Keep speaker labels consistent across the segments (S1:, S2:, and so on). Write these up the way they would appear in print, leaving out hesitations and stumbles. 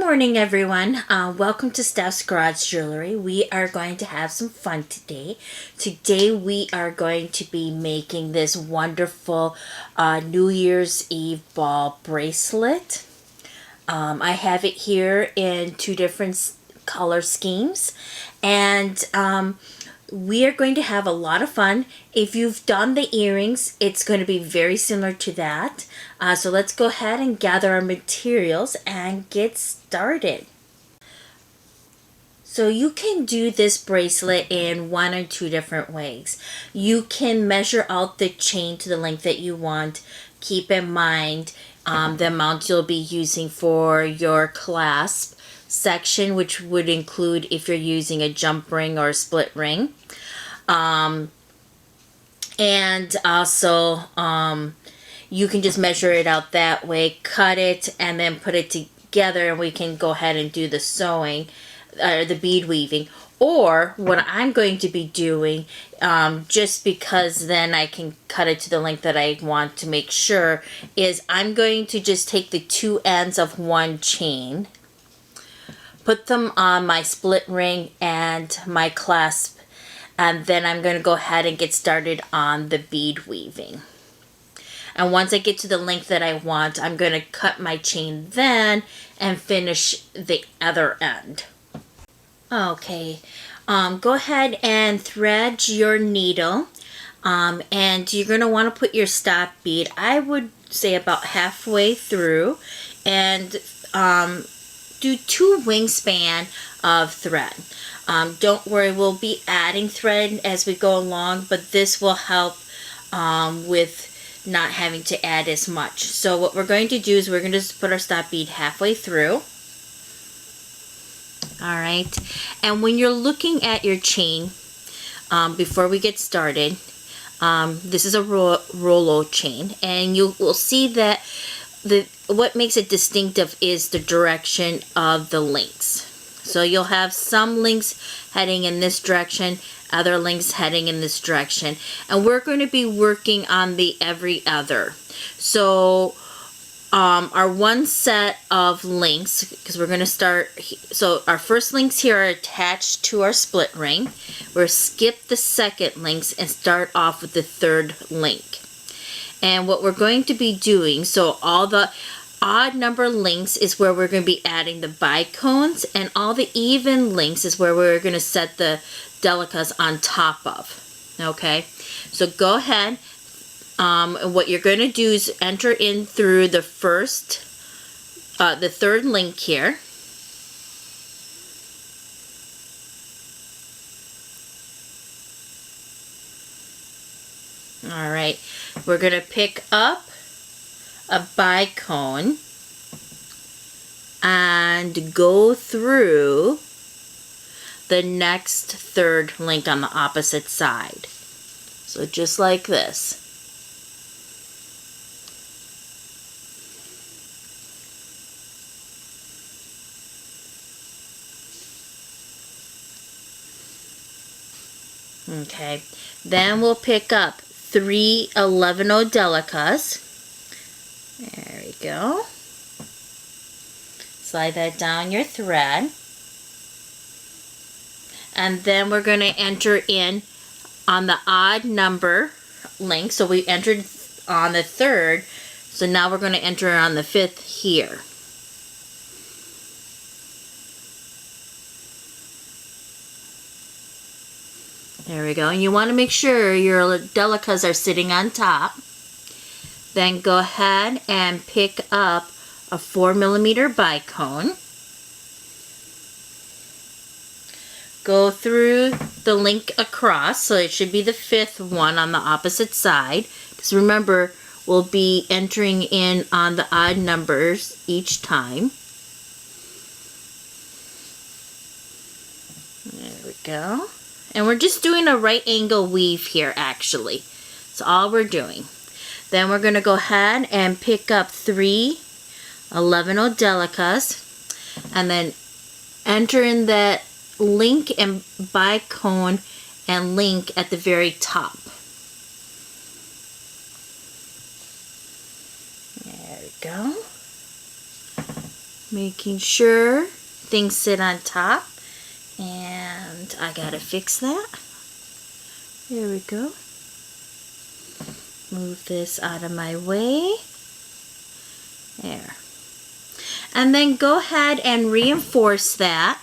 S1: morning, everyone. Welcome to Steph's Garage Jewelry. We are going to have some fun today. Today we are going to be making this wonderful New Year's Eve ball bracelet. I have it here in two different color schemes, and we are going to have a lot of fun. If you've done the earrings, it's going to be very similar to that. So let's go ahead and gather our materials and get started. So you can do this bracelet in one or two different ways. You can measure out the chain to the length that you want. Keep in mind the amount you'll be using for your clasp section, which would include if you're using a jump ring or a split ring. And also you can just measure it out that way, cut it, and then put it together, and we can go ahead and do the sewing, the bead weaving. Or what I'm going to be doing, just because then I can cut it to the length that I want to make sure, is I'm going to just take the two ends of one chain, put them on my split ring and my clasp, and then I'm going to go ahead and get started on the bead weaving. And once I get to the length that I want, I'm going to cut my chain then and finish the other end. Okay, go ahead and thread your needle, and you're going to want to put your stop bead, I would say about halfway through, and do 2 wingspan of thread. Don't worry, we'll be adding thread as we go along, but this will help with not having to add as much. So what we're going to do is we're going to just put our stop bead halfway through. Alright, and when you're looking at your chain, before we get started, this is a Rolo chain, and you will see that what makes it distinctive is the direction of the links. So you'll have some links heading in this direction, other links heading in this direction, and we're going to be working on the every other. So our one set of links, because we're going to start, so our first links here are attached to our split ring. We'll skip the second links and start off with the third link. And what we're going to be doing, so all the odd number links is where we're going to be adding the Bicones, and all the even links is where we're going to set the Delicas on top of. Okay, so go ahead. What you're going to do is enter in through the third link here. All right, we're going to pick up a bicone and go through the next third link on the opposite side. So just like this. Okay, then we'll pick up 3 11/0 Delicas. There we go. Slide that down your thread. And then we're going to enter in on the odd number link. So we entered on the third. So now we're going to enter on the 5th here. There we go. And you want to make sure your Delicas are sitting on top. Then go ahead and pick up a 4mm bicone. Go through the link across, so it should be the 5th one on the opposite side. Because remember, we'll be entering in on the odd numbers each time. There we go. And we're just doing a right angle weave here, actually. That's all we're doing. Then we're going to go ahead and pick up 3 11/0 Delicas, and then enter in that link and bicone and link at the very top. There we go. Making sure things sit on top, and I gotta fix that. There we go. Move this out of my way. There. And then go ahead and reinforce that.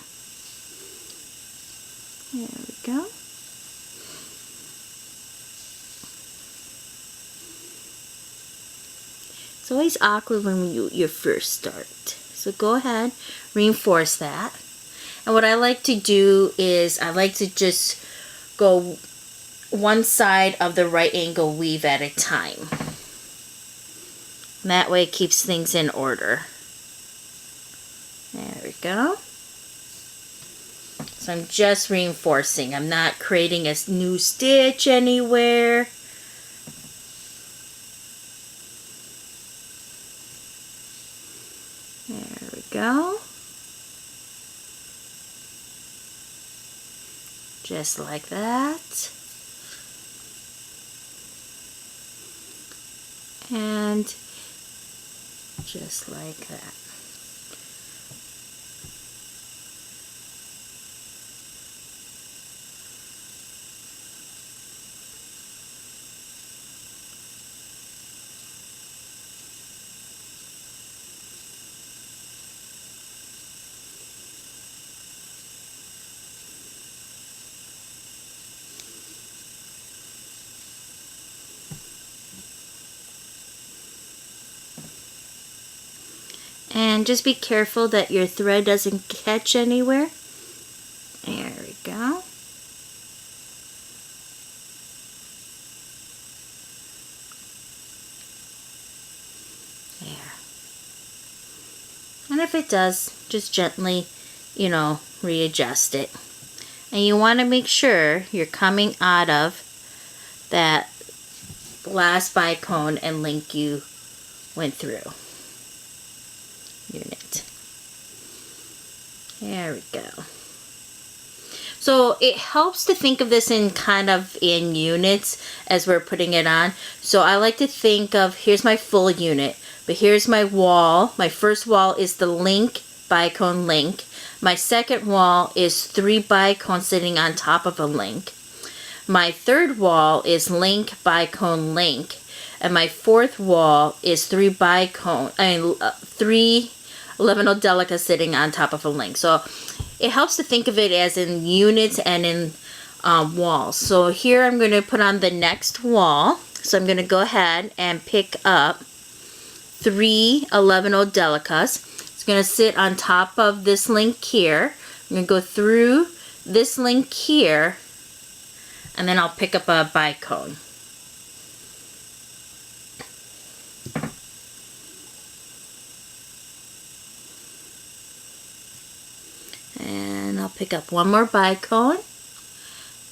S1: There we go. It's always awkward when you first start. So go ahead, reinforce that. And what I like to do is I like to just go one side of the right angle weave at a time. And that way it keeps things in order. There we go. So I'm just reinforcing. I'm not creating a new stitch anywhere. There we go. Just like that. And just like that. And just be careful that your thread doesn't catch anywhere. There we go. There. And if it does, just gently, readjust it. And you want to make sure you're coming out of that last bicone and link you went through. Unit. There we go. So it helps to think of this in units as we're putting it on. So I like to think of, here's my full unit, but here's my wall. My first wall is the link, bicone link. My second wall is 3 bicones sitting on top of a link. My third wall is link, bicone, link. And my fourth wall is 3 11 Delicas sitting on top of a link. So it helps to think of it as in units and in walls. So here I'm going to put on the next wall. So I'm going to go ahead and pick up 3 11 Delicas. It's going to sit on top of this link here. I'm going to go through this link here, and then I'll pick up a bicone. And I'll pick up one more bicone,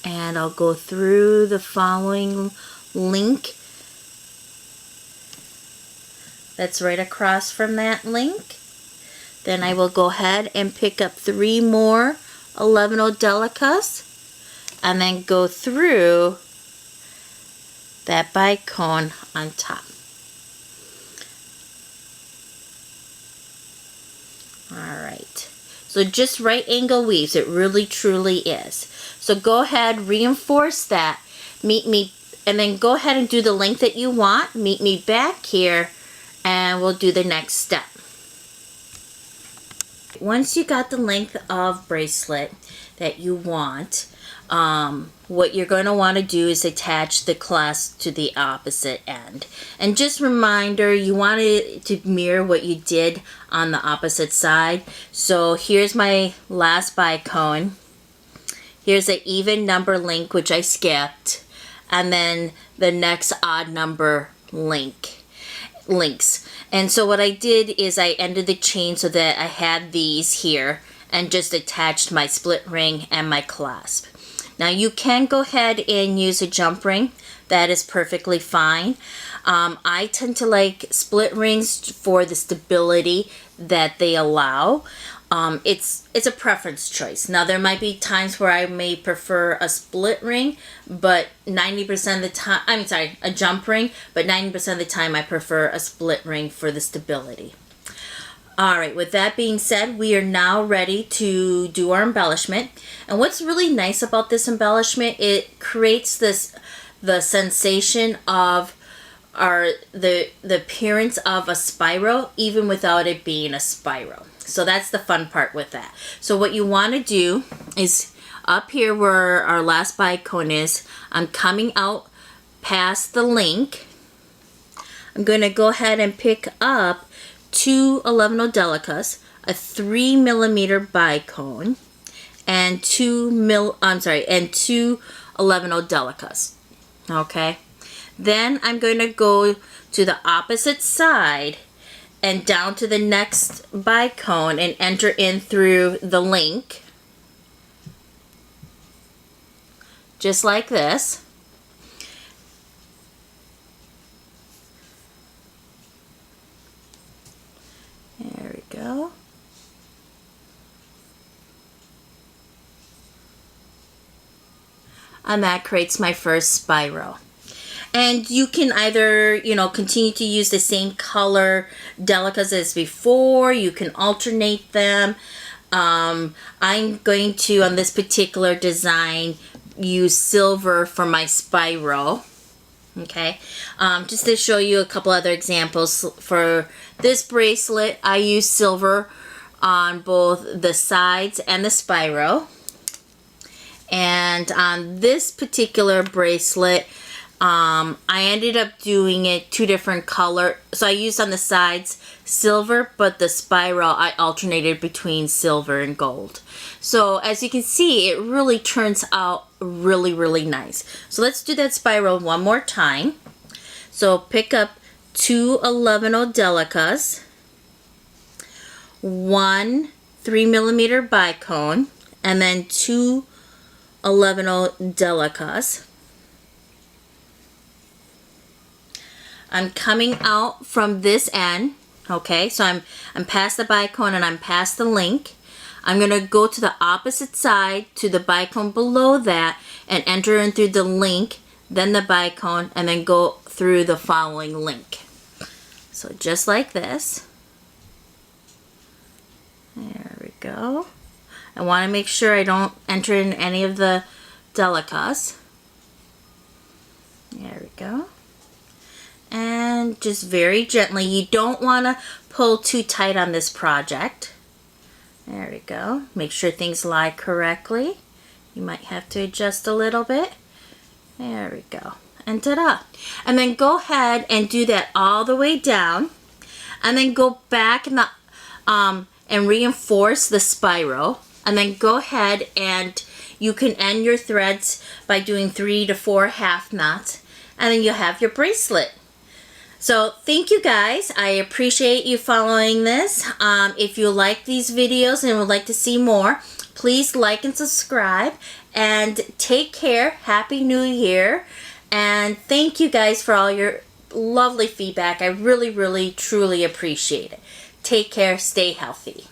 S1: and I'll go through the following link that's right across from that link. Then I will go ahead and pick up 3 more 11 Delicas, and then go through that bicone on top. Alright. So just right angle weaves, it really truly is. So go ahead, reinforce that, meet me, and then go ahead and do the length that you want. Meet me back here, and we'll do the next step. Once you got the length of bracelet that you want, what you're going to want to do is attach the clasp to the opposite end. And just reminder, you want it to mirror what you did on the opposite side. So here's my last bicone. Here's an even number link, which I skipped. And then the next odd number links. And so what I did is I ended the chain so that I had these here and just attached my split ring and my clasp. Now you can go ahead and use a jump ring. That is perfectly fine. I tend to like split rings for the stability that they allow. It's a preference choice. Now there might be times where I may prefer a split ring, but 90% of the time, a jump ring, but 90% of the time I prefer a split ring for the stability. All right, with that being said, we are now ready to do our embellishment. And what's really nice about this embellishment, it creates the sensation of the appearance of a spiral even without it being a spiral. So that's the fun part with that. So what you want to do is up here where our last bicone is, I'm coming out past the link. I'm going to go ahead and pick up 2 11 Delicas, a 3mm bicone, and 2 11 Delicas. Okay. Then I'm going to go to the opposite side and down to the next bicone and enter in through the link, just like this. There we go. And that creates my first spiral. And you can either, continue to use the same color Delicas as before. You can alternate them. I'm going to, on this particular design, use silver for my spiral. Okay, just to show you a couple other examples. For this bracelet, I use silver on both the sides and the spiral. And on this particular bracelet, I ended up doing it 2 different color. So I used on the sides silver, but the spiral I alternated between silver and gold. So as you can see, it really turns out really, really nice. So let's do that spiral one more time. So pick up 2 11 Delicas, 1 3mm bicone, and then 2 11 Delicas. I'm coming out from this end. Okay, so I'm past the bicone and I'm past the link. I'm going to go to the opposite side to the bicone below that and enter in through the link, then the bicone, and then go through the following link. So just like this. There we go. I want to make sure I don't enter in any of the Delicas. There we go. And just very gently, you don't want to pull too tight on this project. There we go. Make sure things lie correctly. You might have to adjust a little bit. There we go. And ta-da. And then go ahead and do that all the way down. And then go back and reinforce the spiral. And then go ahead and you can end your threads by doing 3 to 4 half knots. And then you'll have your bracelet. So thank you guys. I appreciate you following this. If you like these videos and would like to see more, please like and subscribe. And take care. Happy New Year. And thank you guys for all your lovely feedback. I really, really, truly appreciate it. Take care. Stay healthy.